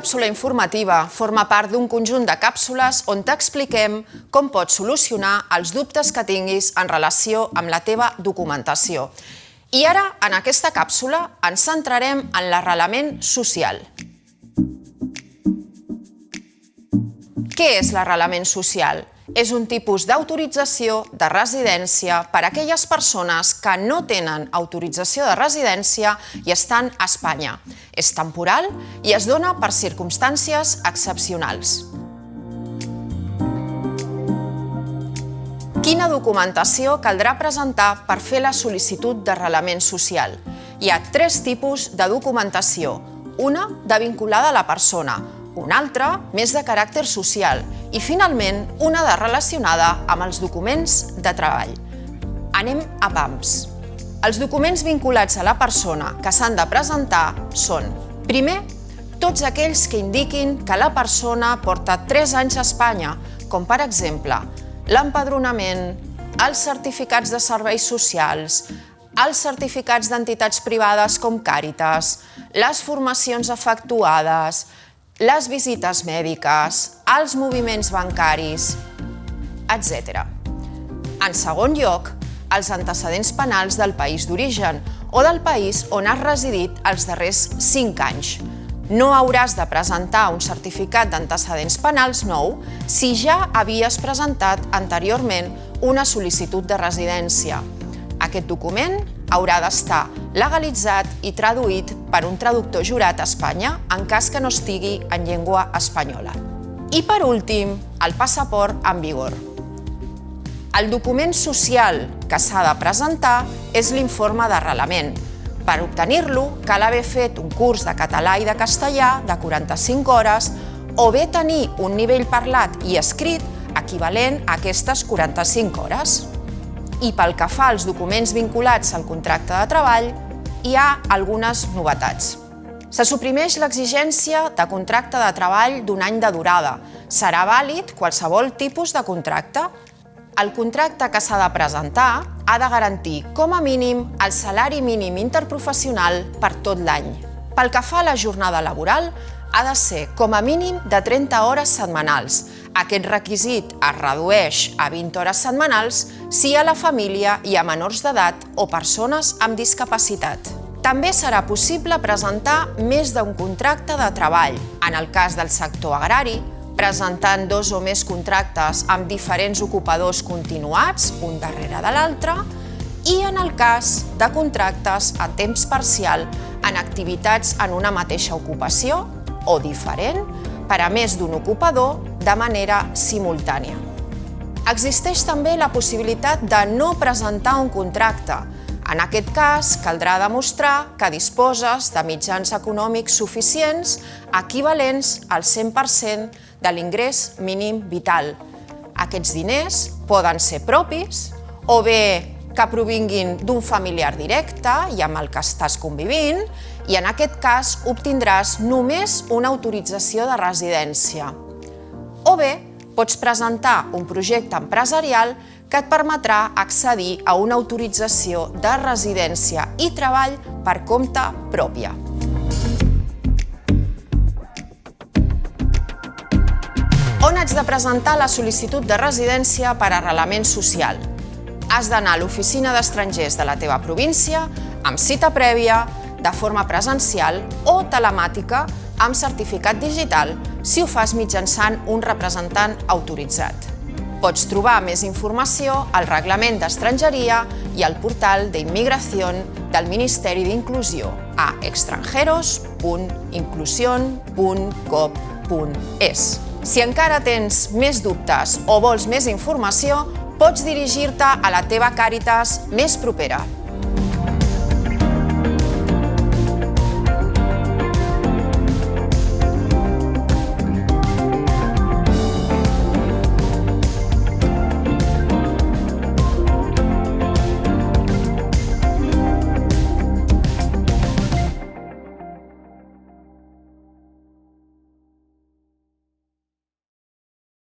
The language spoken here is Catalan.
càpsula informativa forma part d'un conjunt de càpsules on t'expliquem com pots solucionar els dubtes que tinguis en relació amb la teva documentació. I ara, en aquesta càpsula, ens centrarem en l'arrelament social. Què és l'arrelament social? És un tipus d'autorització de residència per a aquelles persones que no tenen autorització de residència i estan a Espanya. És temporal i es dona per circumstàncies excepcionals. Quina documentació caldrà presentar per fer la sol·licitud d'arrelament social? Hi ha 3 tipus de documentació. Una de vinculada a la persona, una altra més de caràcter social i, finalment, una de relacionada amb els documents de treball. Anem a pams. Els documents vinculats a la persona que s'han de presentar són: primer, tots aquells que indiquin que la persona porta 3 anys a Espanya, com per exemple l'empadronament, els certificats de serveis socials, els certificats d'entitats privades com Càritas, les formacions efectuades, les visites mèdiques, els moviments bancaris, etc. En segon lloc, els antecedents penals del país d'origen o del país on has residit els darrers 5 anys. No hauràs de presentar un certificat d'antecedents penals nou si ja havies presentat anteriorment una sol·licitud de residència. Aquest document haurà d'estar legalitzat i traduït per un traductor jurat a Espanya en cas que no estigui en llengua espanyola. I per últim, el passaport en vigor. El document social que s'ha de presentar és l'informe d'arrelament. Per obtenir-lo cal haver fet un curs de català i de castellà de 45 hores o bé tenir un nivell parlat i escrit equivalent a aquestes 45 hores. I pel que fa als documents vinculats al contracte de treball, hi ha algunes novetats. Se suprimeix l'exigència de contracte de treball d'un any de durada. Serà vàlid qualsevol tipus de contracte. El contracte que s'ha de presentar ha de garantir, com a mínim, el salari mínim interprofessional per tot l'any. Pel que fa a la jornada laboral, ha de ser com a mínim de 30 hores setmanals. Aquest requisit es redueix a 20 hores setmanals si a la família hi ha menors d'edat o persones amb discapacitat. També serà possible presentar més d'un contracte de treball. En el cas del sector agrari, presentant 2 o més contractes amb diferents ocupadors continuats, un darrere de l'altre, i en el cas de contractes a temps parcial en activitats en una mateixa ocupació o diferent per a més d'un ocupador de manera simultània. Existeix també la possibilitat de no presentar un contracte. En aquest cas, caldrà demostrar que disposes de mitjans econòmics suficients equivalents al 100% de l'ingrés mínim vital. Aquests diners poden ser propis o bé que provinguin d'un familiar directe i amb el que estàs convivint, i en aquest cas obtindràs només una autorització de residència. O bé, pots presentar un projecte empresarial que et permetrà accedir a una autorització de residència i treball per compte pròpia. On haig de presentar la sol·licitud de residència per arrelament social? Has d'anar a l'oficina d'estrangers de la teva província amb cita prèvia, de forma presencial o telemàtica amb certificat digital si ho fas mitjançant un representant autoritzat. Pots trobar més informació al Reglament d'Estrangeria i al portal d'Immigració del Ministeri d'Inclusió a extranjeros.inclusion.gov.es. Si encara tens més dubtes o vols més informació, pots dirigir-te a la teva Càritas més propera.